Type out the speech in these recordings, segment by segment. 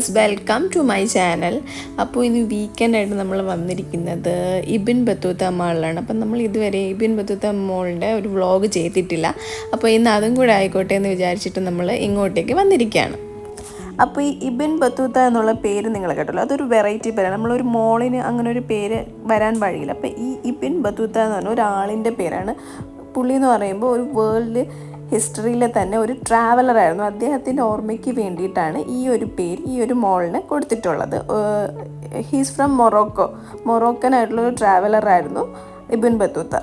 Viewers, welcome to my channel. അപ്പോൾ ഇന്ന് വീക്കെൻഡായിട്ട് നമ്മൾ വന്നിരിക്കുന്നത് ഇബിൻ ബത്തൂത്ത മാളിലാണ്. അപ്പം നമ്മൾ ഇതുവരെ ഇബിൻ ബത്തൂത്ത മോളിൻ്റെ ഒരു വ്ളോഗ് ചെയ്തിട്ടില്ല. അപ്പോൾ ഇന്ന് അതും കൂടെ ആയിക്കോട്ടെ എന്ന് വിചാരിച്ചിട്ട് നമ്മൾ ഇങ്ങോട്ടേക്ക് വന്നിരിക്കുകയാണ്. അപ്പോൾ ഈ ഇബിൻ ബത്തൂത്ത എന്നുള്ള പേര് നിങ്ങൾ കേട്ടല്ലോ, അതൊരു വെറൈറ്റി പേരാണ്. നമ്മളൊരു മോളിന് അങ്ങനെ ഒരു പേര് വരാൻ വഴിയില്ല. അപ്പോൾ ഈ ഇബിൻ ബത്തൂത്ത എന്ന് പറഞ്ഞ ഒരാളിൻ്റെ പേരാണ്. പുള്ളി എന്ന് പറയുമ്പോൾ ഒരു വേൾഡ് ഹിസ്റ്ററിയിലെ തന്നെ ഒരു ട്രാവലറായിരുന്നു. അദ്ദേഹത്തിൻ്റെ ഓർമ്മയ്ക്ക് വേണ്ടിയിട്ടാണ് ഈ ഒരു പേര് ഈ ഒരു മോളിന് കൊടുത്തിട്ടുള്ളത്. ഹീസ് ഫ്രം മൊറോക്കനായിട്ടുള്ളൊരു ട്രാവലറായിരുന്നു ഇബിൻ ബത്തൂത്ത.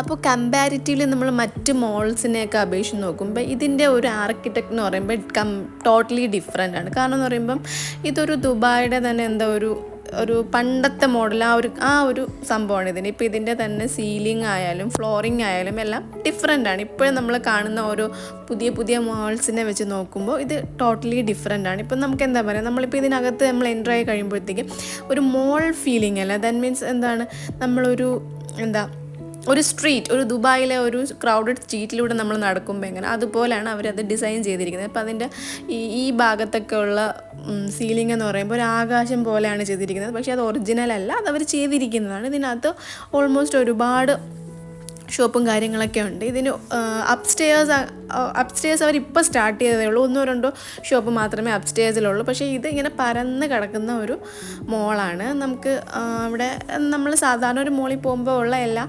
അപ്പോൾ കമ്പാരിറ്റീവ്ലി നമ്മൾ മറ്റ് മോൾസിനെയൊക്കെ അപേക്ഷിച്ച് നോക്കുമ്പോൾ ഇതിൻ്റെ ഒരു ആർക്കിടെക്ട് എന്ന് പറയുമ്പോൾ ടോട്ടലി ഡിഫറെൻ്റ് ആണ്. കാരണം എന്ന് പറയുമ്പം ഇതൊരു ദുബായിയുടെ തന്നെ എന്താ ഒരു പണ്ടത്തെ മോഡൽ ആ ഒരു സംഭവമാണ് ഇതിന്. ഇപ്പോൾ ഇതിൻ്റെ തന്നെ സീലിംഗ് ആയാലും ഫ്ലോറിംഗ് ആയാലും എല്ലാം ഡിഫറെൻ്റ് ആണ്. ഇപ്പോഴും നമ്മൾ കാണുന്ന ഓരോ പുതിയ മോൾസിനെ വെച്ച് നോക്കുമ്പോൾ ഇത് ടോട്ടലി ഡിഫറെൻ്റ് ആണ്. ഇപ്പം നമുക്ക് എന്താ പറയുക, നമ്മളിപ്പോൾ ഇതിനകത്ത് നമ്മൾ എൻ്റർ ആയി കഴിയുമ്പോഴത്തേക്കും ഒരു മോൾ ഫീലിംഗ് അല്ല. ദാറ്റ് മീൻസ് എന്താണ്, നമ്മളൊരു ഒരു ദുബായിലെ ഒരു ക്രൗഡഡ് സ്ട്രീറ്റിലൂടെ നമ്മൾ നടക്കുമ്പോൾ എങ്ങനെ അതുപോലെയാണ് അവരത് ഡിസൈൻ ചെയ്തിരിക്കുന്നത്. അപ്പോൾ അതിൻ്റെ ഈ ഭാഗത്തൊക്കെ ഉള്ള സീലിംഗ് എന്ന് പറയുമ്പോൾ ഒരു ആകാശം പോലെയാണ് ചെയ്തിരിക്കുന്നത്. പക്ഷേ അത് ഒറിജിനൽ അല്ല, അതവർ ചെയ്തിരിക്കുന്നതാണ്. ഇതിനകത്ത് ഓൾമോസ്റ്റ് ഒരുപാട് ഷോപ്പും കാര്യങ്ങളൊക്കെ ഉണ്ട്. ഇതിന് അപ്സ്റ്റേഴ്സ് അവരിപ്പോൾ സ്റ്റാർട്ട് ചെയ്തതേ ഉള്ളൂ. 1-2 ഷോപ്പ് മാത്രമേ അപ്സ്റ്റേഴ്സിലുള്ളൂ. പക്ഷേ ഇത് ഇങ്ങനെ പരന്ന് കിടക്കുന്ന ഒരു മോളാണ്. നമുക്ക് ഇവിടെ നമ്മൾ സാധാരണ ഒരു മോളിൽ പോകുമ്പോൾ ഉള്ള എല്ലാ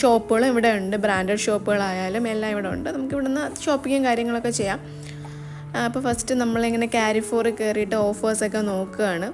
ഷോപ്പുകളും ഇവിടെ ഉണ്ട്. ബ്രാൻഡഡ് ഷോപ്പുകളായാലും എല്ലാം ഇവിടെ ഉണ്ട്. നമുക്ക് ഇവിടുന്ന് ഷോപ്പിങ്ങും കാര്യങ്ങളൊക്കെ ചെയ്യാം. അപ്പോൾ ഫസ്റ്റ് നമ്മളിങ്ങനെ കാരിഫോറിൽ കയറിയിട്ട് ഓഫേഴ്സൊക്കെ നോക്കുകയാണ്.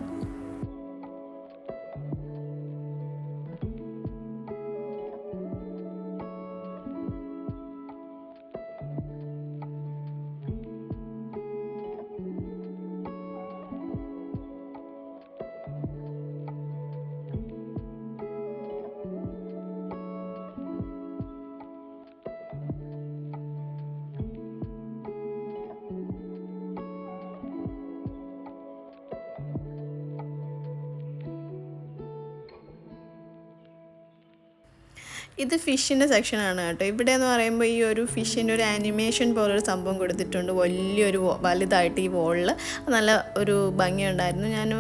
ഇത് ഫിഷിൻ്റെ സെക്ഷനാണ് കേട്ടോ. ഇവിടെ എന്ന് പറയുമ്പോൾ ഈ ഒരു ഫിഷിൻ്റെ ഒരു ആനിമേഷൻ പോലൊരു സംഭവം കൊടുത്തിട്ടുണ്ട്, വലിയൊരു വലുതായിട്ട് ഈ വോളിൽ. നല്ല ഒരു ഭംഗിയുണ്ടായിരുന്നു. ഞാൻ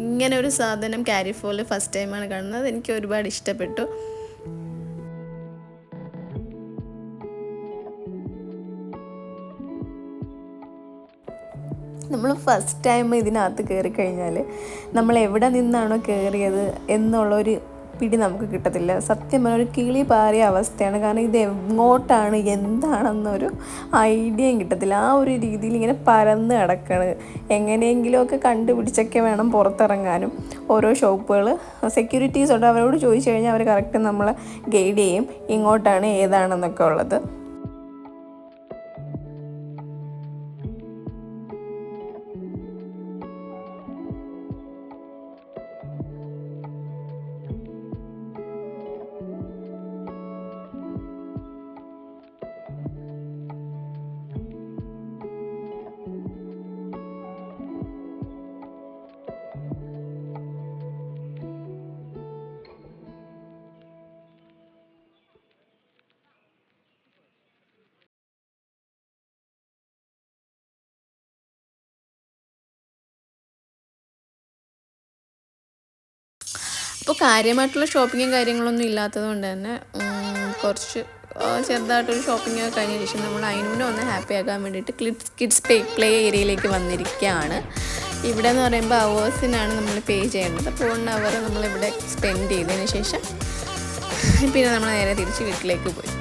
ഇങ്ങനെ ഒരു സാധനം കാരിഫോറിൽ ഫസ്റ്റ് ടൈമാണ് കാണുന്നത്. എനിക്ക് ഒരുപാട് ഇഷ്ടപ്പെട്ടു. നമ്മൾ ഫസ്റ്റ് ടൈം ഇതിനകത്ത് കയറി കഴിഞ്ഞാൽ നമ്മൾ എവിടെ നിന്നാണോ കയറിയത് എന്നുള്ളൊരു പിടി നമുക്ക് കിട്ടത്തില്ല. സത്യം പറഞ്ഞാൽ ഒരു കിളി പാറിയ അവസ്ഥയാണ്. കാരണം ഇത് എങ്ങോട്ടാണ് എന്താണെന്നൊരു ഐഡിയയും കിട്ടത്തില്ല. ആ ഒരു രീതിയിൽ ഇങ്ങനെ പരന്ന് കിടക്കണ്. എങ്ങനെയെങ്കിലുമൊക്കെ കണ്ടുപിടിച്ചൊക്കെ വേണം പുറത്തിറങ്ങാനും. ഓരോ ഷോപ്പുകൾ സെക്യൂരിറ്റീസ് ഉണ്ട്, അവരോട് ചോദിച്ചു കഴിഞ്ഞാൽ അവർ കറക്റ്റ് നമ്മളെ ഗൈഡ് ചെയ്യും ഇങ്ങോട്ടാണ് ഏതാണെന്നൊക്കെ ഉള്ളത്. അപ്പോൾ കാര്യമായിട്ടുള്ള ഷോപ്പിങ്ങും കാര്യങ്ങളൊന്നും ഇല്ലാത്തത് കൊണ്ട് തന്നെ കുറച്ച് ചെറുതായിട്ടൊരു ഷോപ്പിംഗ് ഒക്കെ കഴിഞ്ഞ ശേഷം നമ്മൾ അതിനൂടെ ഒന്ന് ഹാപ്പി ആക്കാൻ വേണ്ടിയിട്ട് കിഡ്സ് പ്ലേ ഏരിയയിലേക്ക് വന്നിരിക്കുകയാണ്. ഇവിടെ എന്ന് പറയുമ്പോൾ അവേഴ്സിനാണ് നമ്മൾ പേ ചെയ്യേണ്ടത്. അപ്പോൾ 1 അവർ നമ്മളിവിടെ സ്പെൻഡ് ചെയ്തതിന് ശേഷം പിന്നെ നമ്മൾ നേരെ തിരിച്ച് വീട്ടിലേക്ക് പോയി.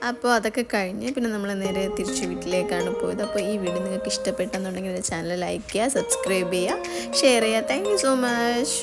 അപ്പോൾ അതൊക്കെ കഴിഞ്ഞ് പിന്നെ നമ്മൾ നേരെ തിരിച്ച് വീട്ടിലേക്കാണ് പോയത്. അപ്പോൾ ഈ വീഡിയോ നിങ്ങൾക്ക് ഇഷ്ടപ്പെട്ടെന്നുണ്ടെങ്കിൽ ചാനൽ ലൈക്ക് ചെയ്യുക, സബ്സ്ക്രൈബ് ചെയ്യുക, ഷെയർ ചെയ്യുക. Thank you so much.